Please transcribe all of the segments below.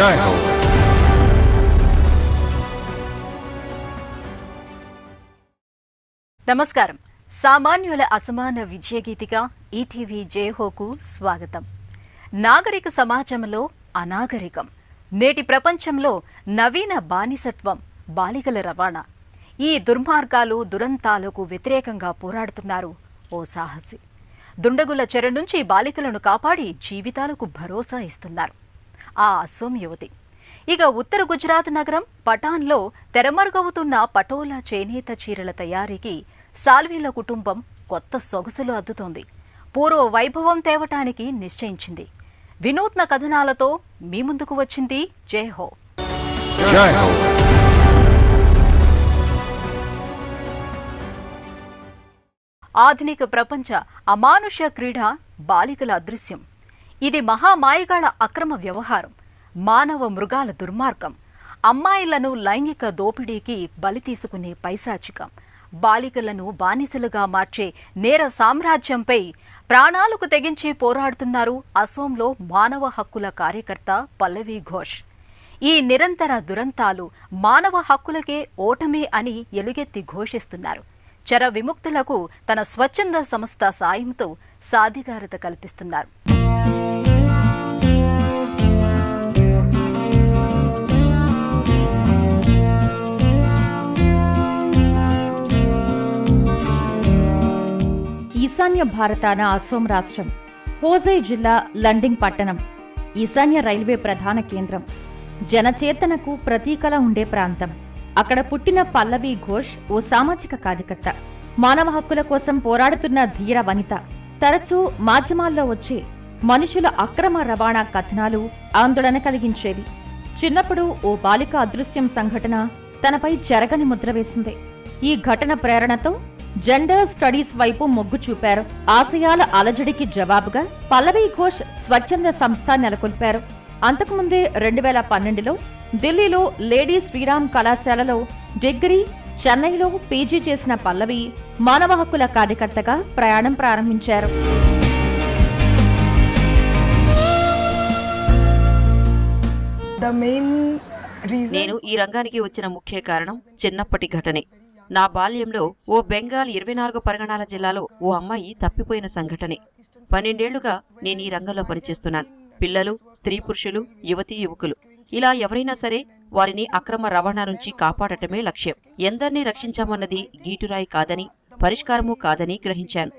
జై హో. నమస్కారం. సామాన్యుల అసమాన విజయగీతిగా ఈటీవీ జయహోకు స్వాగతం. నాగరిక సమాజంలో అనాగరికం, నేటి ప్రపంచంలో నవీన బానిసత్వం, బాలికల రవాణా, ఈ దుర్మార్గాలు దురంతాలకు వ్యతిరేకంగా పోరాడుతున్నారు ఓ సాహసి. దుండగుల చెర నుంచి బాలికలను కాపాడి జీవితాలకు భరోసా ఇస్తున్నారు ఆ అసోం యువతి. ఇక ఉత్తర గుజరాత్ నగరం పటాన్లో తెరమరుగవుతున్న పటోలా చేనేత చీరల తయారీకి సాల్వీల కుటుంబం కొత్త సొగసులు అద్దుతోంది. పూర్వ వైభవం తేవటానికి నిశ్చయించింది. వినూత్న కథనాలతో మీ ముందుకు వచ్చింది జయహో. ఆధునిక ప్రపంచ అమానుష క్రీడ బాలికల అదృశ్యం. ఇది మహామాయగాళ్ల అక్రమ వ్యవహారం, మానవ మృగాల దుర్మార్గం, అమ్మాయిలను లైంగిక దోపిడీకి బలి తీసుకునే పైశాచికం, బాలికలను బానిసలుగా మార్చే నేర సామ్రాజ్యంపై ప్రాణాలకు తెగించి పోరాడుతున్నారు అసోంలో మానవ హక్కుల కార్యకర్త పల్లవి ఘోష్. ఈ నిరంతర దురంతాలు మానవ హక్కులకే ఓటమే అని ఎలుగెత్తి ఘోషిస్తున్నారు. చెర విముక్తులకు తన స్వచ్ఛంద సంస్థ సాయంతో సాధికారత కల్పిస్తున్నారు. ఈశాన్య భారతాన అసోం రాష్ట్రం హోజై జిల్లా లండింగ్ పట్టణం ఈశాన్య రైల్వే ప్రధాన కేంద్రం, జనచేతనకు ప్రతీకలా ఉండే ప్రాంతం. అక్కడ పుట్టిన పల్లవి ఘోష్ ఓ సామాజిక కార్యకర్త, మానవ హక్కుల కోసం పోరాడుతున్న ధీర వనిత. తరచూ మాధ్యమాల్లో వచ్చే మనుషుల అక్రమ రవాణా కథనాలు ఆందోళన కలిగించేవి. చిన్నప్పుడు ఓ బాలిక అదృశ్యం సంఘటన తనపై చెరగని ముద్ర వేసింది. ఈ ఘటన ప్రేరణతో జెండర్ స్టడీస్ వైపు మొగ్గు చూపారు. ఆశయాల అలజడికి జవాబుగా పల్లవి ఘోష్ స్వచ్ఛంద సంస్థ నెలకొల్పారు. అంతకుముందే 2012లో ఢిల్లీలో లేడీ శ్రీరామ్ కళాశాలలో డిగ్రీ, చెన్నైలో పీజీ చేసిన పల్లవి మానవ హక్కుల కార్యకర్తగా ప్రయాణం ప్రారంభించారు. నేను ఈ రంగానికి వచ్చిన ముఖ్య కారణం చిన్నప్పటి ఘటనే. నా బాల్యంలో ఓ బెంగాల్ 24 పరగణాల జిల్లాలో ఓ అమ్మాయి తప్పిపోయిన సంఘటనే. 12 ఏళ్లుగా నేను ఈ రంగంలో పనిచేస్తున్నాను. పిల్లలు, స్త్రీ పురుషులు, యువతీ యువకులు, ఇలా ఎవరైనా సరే వారిని అక్రమ రవాణా నుంచి కాపాడటమే లక్ష్యం. ఎందరినీ రక్షించామన్నది గీటురాయి కాదని, పరిష్కారమూ కాదని గ్రహించాను.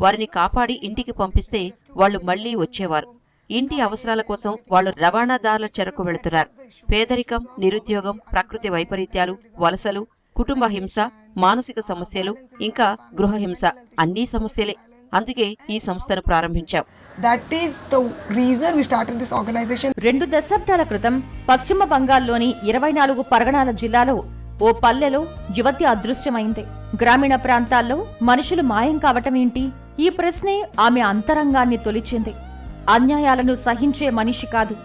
వారిని కాపాడి ఇంటికి పంపిస్తే వాళ్లు మళ్లీ వచ్చేవారు. ఇంటి అవసరాల కోసం వాళ్లు రవాణాదారుల చెరకు వెళుతున్నారు. పేదరికం, నిరుద్యోగం, ప్రకృతి వైపరీత్యాలు, వలసలు, కుటుంబ హింస, మానసిక సమస్యలు, ఇంకా గృహహింస అన్నీ సమస్యలే. అందుకే ఈ సంస్థను ప్రారంభించాం. 2 దశాబ్దాల క్రితం పశ్చిమ బంగాల్లోని 24 పరగణాల జిల్లాలో ఓ పల్లెలో యువతి అదృశ్యమైంది. గ్రామీణ ప్రాంతాల్లో మనుషులు మాయం కావటమేంటి? ఈ ప్రశ్నే ఆమె అంతరంగాన్ని తొలిచింది. అన్యాయాలను సహించే మనిషి కాదు,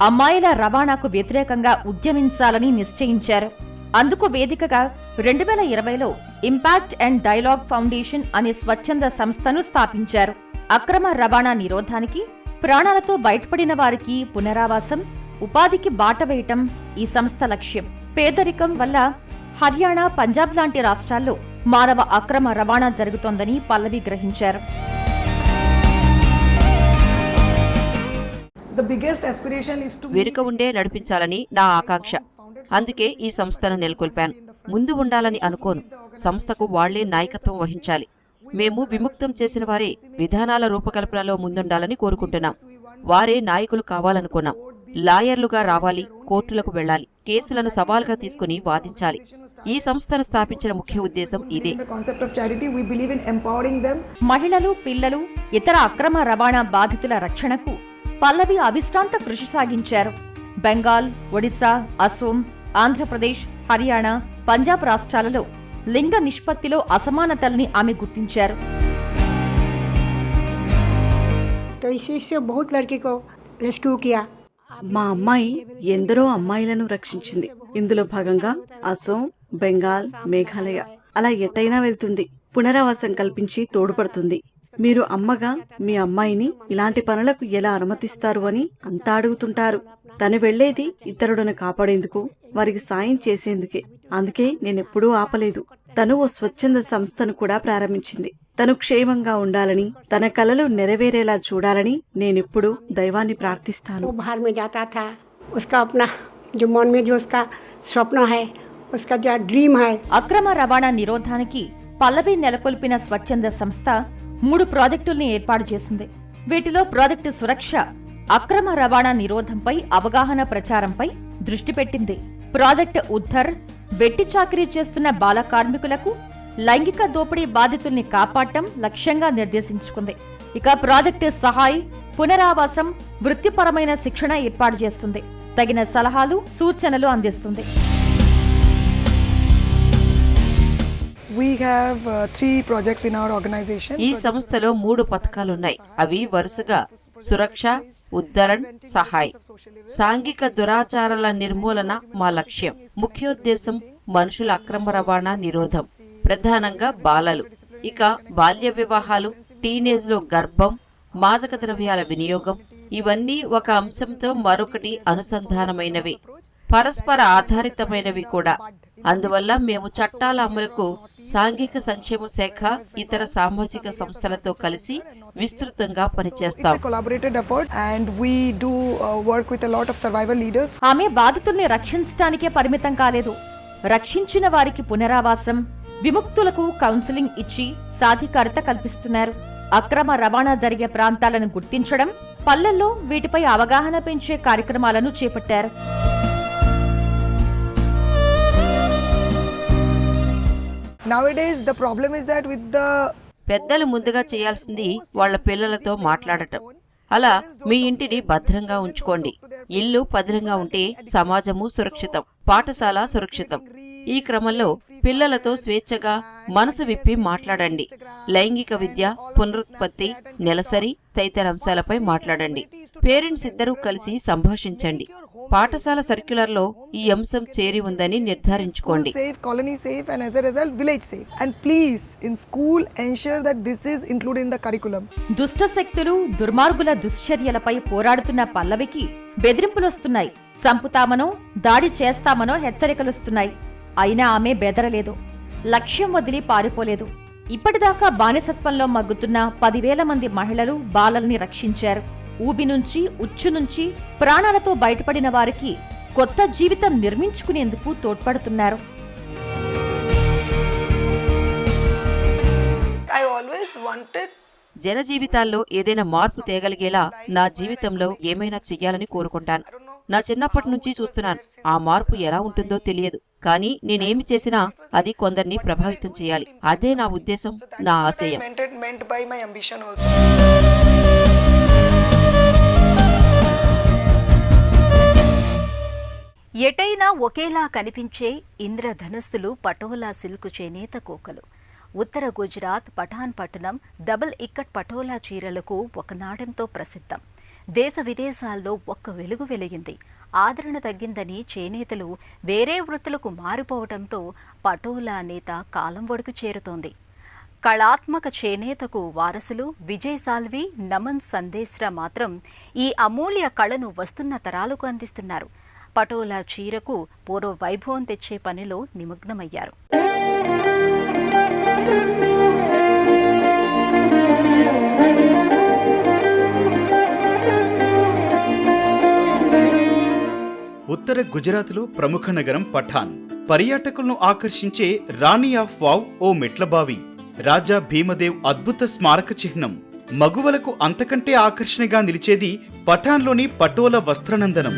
అమ్మాయిల రవాణాకు వ్యతిరేకంగా ఉద్యమించాలని నిశ్చయించారు. అందుకు వేదికగా 2020లో ఇంపాక్ట్ అండ్ డైలాగ్ ఫౌండేషన్ అనే స్వచ్ఛంద సంస్థను స్థాపించారు. అక్రమ రవాణా నిరోధానికి, ప్రాణాలతో బయటపడిన వారికి పునరావాసం, ఉపాధికి బాట వేయటం ఈ సంస్థ లక్ష్యం. పేదరికం వల్ల హర్యానా, పంజాబ్ లాంటి రాష్ట్రాల్లో మానవ అక్రమ రవాణా జరుగుతోందని పల్లవి గ్రహించారు. వెనుక ఉండే నడిపించాలని నా ఆకాంక్ష. అందుకే ఈ సంస్థను నెలకొల్పాను. ముందు ఉండాలని అనుకోను. సంస్థకు వాళ్లే నాయకత్వం వహించాలి. మేము విముక్తం చేసిన వారే విధానాల రూపకల్పనలో ముందుండాలని కోరుకుంటున్నాం. వారే నాయకులు కావాలనుకున్నాం. లాయర్లుగా రావాలి, కోర్టులకు వెళ్లాలి, కేసులను సవాల్గా తీసుకుని వాదించాలి. ఈ సంస్థను స్థాపించిన ముఖ్య ఉద్దేశం ఇదే. మహిళలు, పిల్లలు, ఇతర అక్రమ రవాణా బాధితుల రక్షణకు పల్లవి అవిశ్రాంత కృషి సాగించారు. బెంగాల్, ఒడిశా, అసోం, ఆంధ్రప్రదేశ్, హర్యానా, పంజాబ్ రాష్ట్రాలలో లింగ నిష్పత్తిలో అసమానతల్ని ఆమె గుర్తించారు. మా అమ్మాయి ఎందరో అమ్మాయిలను రక్షించింది. ఇందులో భాగంగా అసోం, బెంగాల్, మేఘాలయ అలా ఎటైనా వెళ్తుంది. పునరావాసం కల్పించి తోడ్పడుతుంది. మీరు అమ్మగా మీ అమ్మాయిని ఇలాంటి పనులకు ఎలా అనుమతిస్తారు అని అంతా అడుగుతుంటారు. తను వెళ్లేది ఇతరులను కాపాడేందుకు, వారికి సాయం చేసేందుకే. అందుకే నేనెప్పుడూ ఆపలేదు. తను ఓ స్వచ్ఛంద సంస్థను కూడా ప్రారంభించింది. తను క్షేమంగా ఉండాలని, తన కలలు నెరవేరేలా చూడాలని నేనెప్పుడూ దైవాన్ని ప్రార్థిస్తాను. वो बाहर में जाता था, उसका अपना जो मन में जो उसका स्वप्न है, उसका जो ड्रीम है। అక్రమ రవాణా నిరోధానికి పల్లవి నెలకొల్పిన స్వచ్ఛంద సంస్థ 3 ప్రాజెక్టుల్ని ఏర్పాటు చేసింది. వీటిలో ప్రాజెక్టు సురక్ష అక్రమ రవాణా నిరోధంపై అవగాహన ప్రచారంపై దృష్టి పెట్టింది. ప్రాజెక్టు ఉద్ధర్ వెట్టి చాకిరీ చేస్తున్న బాల కార్మికులకు లైంగిక దోపిడీ బాధితుల్ని కాపాడటం లక్ష్యంగా నిర్దేశించుకుంది. ఇక ప్రాజెక్టు సహాయ్ పునరావాసం, వృత్తిపరమైన శిక్షణ ఏర్పాటు చేస్తుంది. తగిన సలహాలు, సూచనలు అందిస్తుంది. We have 3 projects in our organization. ఈ సంస్థలో 3 పథకాలున్నాయి. అవి వరుసగా సురక్ష, ఉద్ధరణ్, సహాయ్. సాంఘిక దురాచారాల నిర్మూలన మా లక్ష్యం. ముఖ్యోద్దేశం మనుషుల అక్రమ రవాణా నిరోధం, ప్రధానంగా బాలలు. ఇక బాల్య వివాహాలు, టీనేజ్ లో గర్భం, మాదక ద్రవ్యాల వినియోగం, ఇవన్నీ ఒక అంశంతో మరొకటి అనుసంధానమైనవి, పరస్పర ఆధారితమైనవి కూడా. అందువల్ల మేము చట్టాల అమలుకు సాంఘిక సంక్షేమ శాఖ, ఇతర సామాజిక సంస్థలతో కలిసి విస్తృతంగా పనిచేస్తాం. It's a collaborated effort and we do work with a lot of survivor leaders. ఆమె బాధితుల్ని రక్షించడానికే పరిమితం కాలేదు. రక్షించిన వారికి పునరావాసం, విముక్తులకు కౌన్సిలింగ్ ఇచ్చి సాధికారత కల్పిస్తున్నారు. అక్రమ రవాణా జరిగే ప్రాంతాలను గుర్తించడం, పల్లెల్లో వీటిపై అవగాహన పెంచే కార్యక్రమాలను చేపట్టారు. Nowadays the problem is that with the పెద్దలు ముందుగా చేయాల్సింది వాళ్ల పిల్లలతో మాట్లాడటం. అలా మీ ఇంటిని భద్రంగా ఉంచుకోండి. ఇల్లు భద్రంగా ఉంటే సమాజము సురక్షితం, పాఠశాల సురక్షితం. ఈ క్రమంలో పిల్లలతో స్వేచ్ఛగా మనసు విప్పి మాట్లాడండి. లైంగిక విద్య, పునరుత్పత్తి, నెలసరి తదితర అంశాలపై మాట్లాడండి. పేరెంట్స్ ఇద్దరూ కలిసి సంభాషించండి. పాఠశాల సర్క్యులర్లో ఈ అంశం చేరి ఉందని నిర్ధారించుకోండి. safe, colony safe and as a result village safe. And please in school ensure that this is included in the curriculum. దుష్ట శక్తులు, దుర్మార్గుల దుశ్చర్యలపై పోరాడుతున్న పల్లవికి బెదిరింపులొస్తున్నాయి. చంపుతామనో, దాడి చేస్తామనో హెచ్చరికలొస్తున్నాయి. అయినా ఆమె బెదరలేదు, లక్ష్యం వదిలి పారిపోలేదు. ఇప్పటిదాకా బానిసత్వంలో మగ్గుతున్న 10,000 మంది మహిళలు, బాలల్ని రక్షించారు. ఊబి నుంచి, ఉచ్చు నుంచి ప్రాణాలతో బయటపడిన వారికి కొత్త జీవితం నిర్మించుకునేందుకు తోడ్పడుతున్నారు. I always wanted జన జీవితాల్లో ఏదైనా మార్పు తేగలిగేలా నా జీవితంలో ఏమైనా చెయ్యాలని కోరుకుంటాను. నా చిన్నప్పటి నుంచి చూస్తున్నాను. ఆ మార్పు ఎలా ఉంటుందో తెలియదు, కానీ నేనేమి చేసినా అది కొందరిని ప్రభావితం చేయాలి. అదే నా ఉద్దేశం, నా ఆశయం. meant by my ambition also. ఎటైనా ఒకేలా కనిపించే ఇంద్రధనుస్సులు, పటోలా సిల్కు చేనేత కోకలు. ఉత్తర గుజరాత్ పఠాన్ పట్టణం డబుల్ ఇక్కట్ పటోలా చీరలకు ఒకనాడెంతో ప్రసిద్ధం. దేశ విదేశాల్లో ఒక్క వెలుగు వెలిగింది. ఆదరణ తగ్గిందని చేనేతలు వేరే వృత్తులకు మారిపోవడంతో పటోలా నేత కాలం ఒడుకు చేరుతోంది. కళాత్మక చేనేతకు వారసులు విజయ్ సాల్వి, నమన్ సందేశ్రా మాత్రం ఈ అమూల్య కళను వస్తున్న తరాలకు అందిస్తున్నారు. పటోలా చీరకు పూర్వ వైభవం తెచ్చే పనిలో నిమగ్నమయ్యారు. ఉత్తర గుజరాత్లో ప్రముఖ నగరం పఠాన్. పర్యాటకులను ఆకర్షించే రాణి ఆఫ్ వావ్ ఓ మెట్లబావి, రాజా భీమదేవ్ అద్భుత స్మారక చిహ్నం. మగువలకు అంతకంటే ఆకర్షణగా నిలిచేది పఠాన్లోని పటోలా వస్త్రనందనం.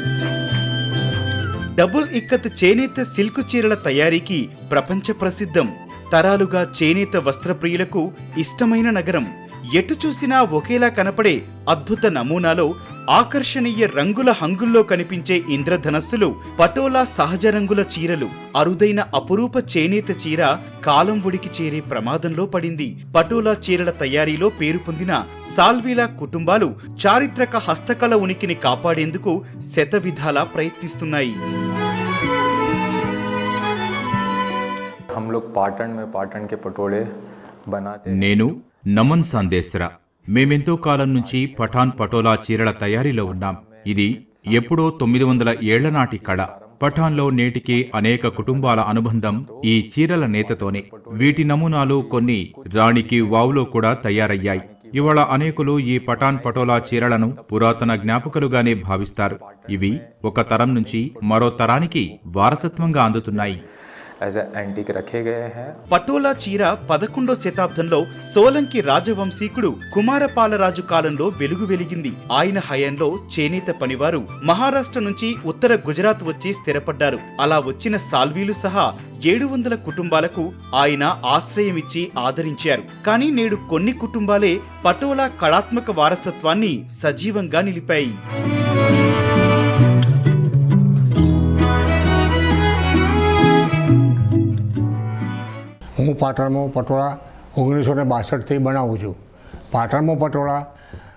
డబుల్ ఇక్కత్ చేనేత సిల్కు చీరల తయారీకి ప్రపంచ ప్రసిద్ధం. తరాలుగా చేనేత వస్త్రప్రియులకు ఇష్టమైన నగరం. ఎటు చూసినా ఒకేలా కనపడే అద్భుత నమూనాలో ఆకర్షణీయ రంగుల హంగుల్లో కనిపించే ఇంద్రధనస్సులు, పటోలా సహజ రంగుల చీరలు. అరుదైన అపురూప చేనేత చీర కాలం ఒడికి చేరే ప్రమాదంలో పడింది. పటోలా చీరల తయారీలో పేరు పొందిన సాల్వీల కుటుంబాలు చారిత్రక హస్తకళ ఉనికిని కాపాడేందుకు శతవిధాలా ప్రయత్నిస్తున్నాయి. हम लोग पाटन में पाटन के पटोले बनाते हैं। నేను నమన్ సందేశ్రా. మేమెంతో కాలం నుంచి పఠాన్ పటోలా చీరల తయారీలో ఉన్నాం. ఇది ఎప్పుడో 900 ఏళ్ల నాటి కళ. పఠాన్లో నేటికి అనేక కుటుంబాల అనుబంధం ఈ చీరల నేతతోనే. వీటి నమూనాలు కొన్ని రాణికి వావులో కూడా తయారయ్యాయి. ఇవాళ అనేకులు ఈ పఠాన్ పటోలా చీరలను పురాతన జ్ఞాపకాలుగానే భావిస్తారు. ఇవి ఒక తరం నుంచి మరో తరానికి వారసత్వంగా అందుతున్నాయి. పటోలా చీర 11వ శతాబ్దంలో సోలంకి రాజవంశీకుడు కుమారపాలరాజు కాలంలో వెలుగు వెలిగింది. ఆయన హయాంలో చేనేత పనివారు మహారాష్ట్ర నుంచి ఉత్తర గుజరాత్ వచ్చి స్థిరపడ్డారు. అలా వచ్చిన సాల్వీలు సహా 700 కుటుంబాలకు ఆయన ఆశ్రయమిచ్చి ఆదరించారు. కానీ నేడు కొన్ని కుటుంబాలే పటోలా కళాత్మక వారసత్వాన్ని సజీవంగా నిలిపాయి. હું પાટણમાં પટોળા 1962થી બનાવું છું. પાટણમાં પટોળા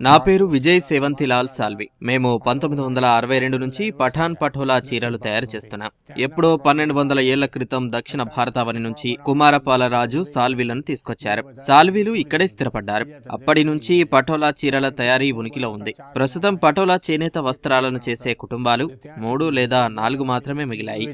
నా పేరు విజయ్ సేవంతిలాల్ సాల్వి. మేము 1962 నుంచి పఠాన్ పటోలా చీరలు తయారు చేస్తున్నాం. ఎప్పుడో 1200 ఏళ్ల క్రితం దక్షిణ భారతావని నుంచి కుమారపాలరాజు సాల్వీలను తీసుకొచ్చారు. సాల్వీలు ఇక్కడే స్థిరపడ్డారు. అప్పటి నుంచి పటోలా చీరల తయారీ ఉనికిలో ఉంది. ప్రస్తుతం పటోలా చేనేత వస్త్రాలను చేసే కుటుంబాలు 3 లేదా 4 మాత్రమే మిగిలాయి.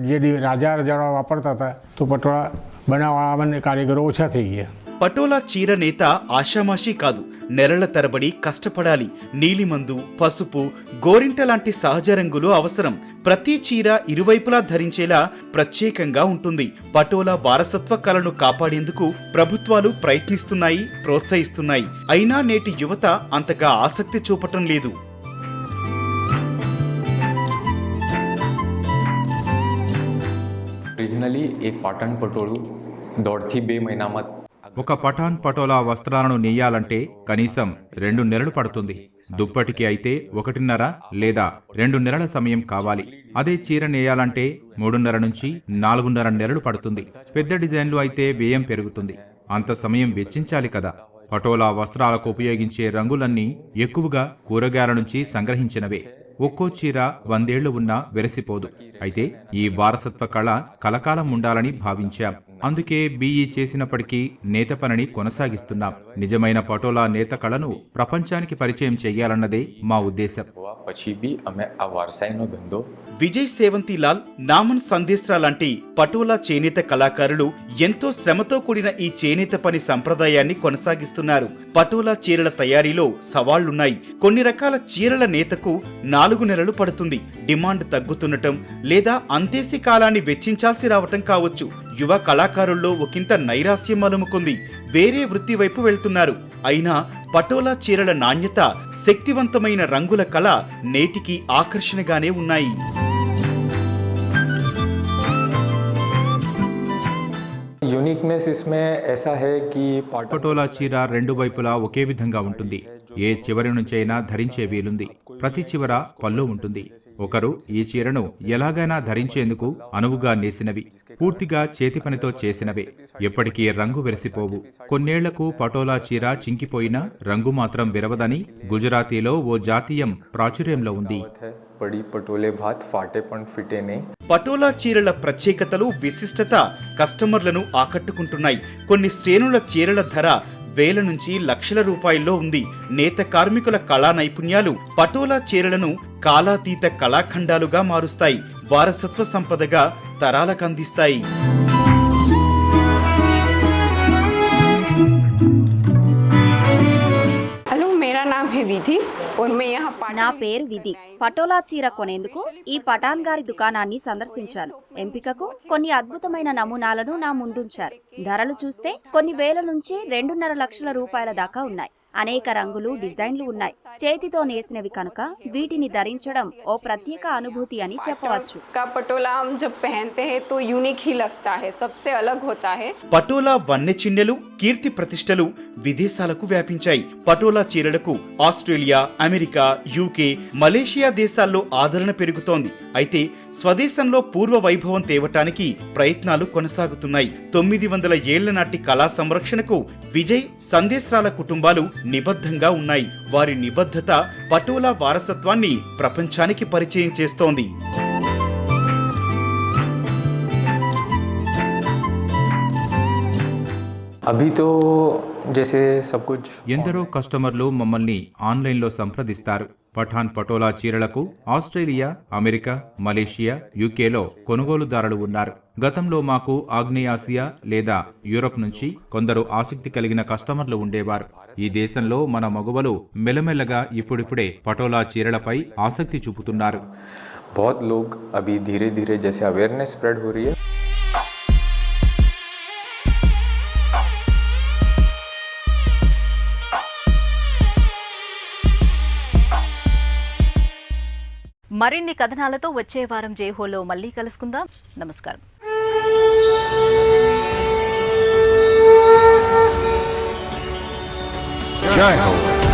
જે રાજા રજાડા વાપરતા હતા તો પટોળા બનાવવાના કારીગરો ઓછા થઈ ગયા. పటోలా చీర నేత ఆషామాషీ కాదు. నెలల తరబడి కష్టపడాలి. నీలిమందు, పసుపు, గోరింట లాంటి సహజ రంగులు అవసరం. ప్రతి చీర ఇరువైపులా ధరించేలా ప్రత్యేకంగా ఉంటుంది. పటోలా వారసత్వ కళను కాపాడేందుకు ప్రభుత్వాలు ప్రయత్నిస్తున్నాయి, ప్రోత్సహిస్తున్నాయి. అయినా నేటి యువత అంతగా ఆసక్తి చూపటం లేదు. ઓરિજિનલી એક પાટણ પટોળું 1.5થી 2 મહિનામાં ఒక పఠాన్ పటోలా వస్త్రాలను నెయ్యాలంటే కనీసం 2 నెలలు పడుతుంది. దుప్పటికి అయితే 1.5 లేదా 2 నెలల సమయం కావాలి. అదే చీర నేయాలంటే 3.5 నుంచి 4.5 నెలలు పడుతుంది. పెద్ద డిజైన్లు అయితే వ్యయం పెరుగుతుంది. అంత సమయం వెచ్చించాలి కదా. పటోలా వస్త్రాలకు ఉపయోగించే రంగులన్నీ ఎక్కువగా కూరగాయల నుంచి సంగ్రహించినవే. ఒక్కో చీర 100 ఏళ్లు ఉన్నా వెరసిపోదు. అయితే ఈ వారసత్వ కళ కలకాలం ఉండాలని భావించాం. అందుకే బీఈ చేసినప్పటికీ నేత పనిని కొనసాగిస్తున్నాం. నిజమైన పటోలా నేత కళను ప్రపంచానికి పరిచయం చెయ్యాలన్నదే మా ఉద్దేశం. విజయ్ సేవంతిలాల్, నామన్ సందేశ్రా లాంటి పటోలా చేనేత కళాకారులు ఎంతో శ్రమతో కూడిన ఈ చేనేత పని సంప్రదాయాన్ని కొనసాగిస్తున్నారు. పటోలా చీరల తయారీలో సవాళ్లున్నాయి. కొన్ని రకాల చీరల నేతకు 4 నెలలు పడుతుంది. డిమాండ్ తగ్గుతుండటం లేదా అంతేసి కాలాన్ని వెచ్చించాల్సి రావటం కావచ్చు. యువ కళాకారుల్లో ఒకంత నైరాస్యం అలుముకుంది. వేరే వృత్తి వైపు వెళ్తున్నారు. అయినా పటోలా చీరల నాణ్యత, శక్తివంతమైన రంగుల కళ నేటికి ఆకర్షణగానే ఉన్నాయి. పటోలా చీర 2 వైపులా ఒకే విధంగా ఉంటుంది. ఏ చివరి నుంచైనా ధరించే వీలుంది. ప్రతి చివర పళ్ళు ఉంటుంది. ఒకరు ఈ చీరను ఎలాగైనా ధరించేందుకు అనువుగా నేసినవి. పూర్తిగా చేతి పనితో చేసినవే. ఎప్పటికీ రంగు వెరసిపోవు. కొన్నేళ్లకు పటోలా చీర చింకిపోయినా రంగు మాత్రం విరవదని గుజరాతీలో ఓ జాతీయం ప్రాచుర్యంలో ఉంది. పటోలా చీరల ప్రత్యేకతలు, విశిష్టత కస్టమర్లను ఆకట్టుకుంటున్నాయి. కొన్ని శ్రేణుల చీరల ధర వేల నుంచి లక్షల రూపాయల్లో ఉంది. నేత కార్మికుల కళా నైపుణ్యాలు పటోలా చీరలను కాలాతీత కళాఖండాలుగా మారుస్తాయి. వారసత్వ సంపదగా తరాలకందిస్తాయి. నా పేరు విధి. పటోలా చీర కొనేందుకు ఈ పఠాన్ గారి దుకాణాన్ని సందర్శించాను. ఎంపికకు కొన్ని అద్భుతమైన నమూనాలను నా ముందుంచారు. ధరలు చూస్తే కొన్ని వేల నుంచి 2.5 లక్షల రూపాయల దాకా ఉన్నాయి. అనేక రంగులు, డిజైన్లు ఉన్నాయి. చేతితో నేసినవి కనుక వీటిని ధరించడం ఓ ప్రత్యేక అనుభూతి అని చెప్పవచ్చు. పటోలా వన్నె చిన్నెలు, కీర్తి ప్రతిష్టలు విదేశాలకు వ్యాపించాయి. పటోలా చీరలకు ఆస్ట్రేలియా, అమెరికా, యూకే, మలేషియా దేశాల్లో ఆదరణ పెరుగుతోంది. అయితే స్వదేశంలో పూర్వ వైభవం తేవటానికి ప్రయత్నాలు కొనసాగుతున్నాయి. 900 ఏళ్ల నాటి కళా సంరక్షణకు విజయ్, సందేశ్రాల కుటుంబాలు నిబద్ధంగా ఉన్నాయి. వారి నిబద్ధత పటోలా వారసత్వాన్ని ప్రపంచానికి పరిచయం చేస్తోంది. अभी तो जैसे सब कुछ ఎందరో కస్టమర్లు మమ్మల్ని ఆన్లైన్లో సంప్రదిస్తారు. పఠాన్ పటోలా చీరలకు ఆస్ట్రేలియా, అమెరికా, మలేషియా, యూకేలో కొనుగోలుదారులు ఉన్నారు. గతంలో మాకు ఆగ్నేయాసియా లేదా యూరప్ నుంచి కొందరు ఆసక్తి కలిగిన కస్టమర్లు ఉండేవారు. ఈ దేశంలో మన మగువలు మెల్లమెల్లగా ఇప్పుడిప్పుడే పటోలా చీరలపై ఆసక్తి చూపుతున్నారు. बहुत लोग अभी धीरे धीरे जैसे अवेयरनेस स्प्रेड हो रही है. మరిన్ని కథనాలతో వచ్చే వారం జేహోలో మళ్ళీ కలుసుకుందాం. నమస్కారం. జై హో.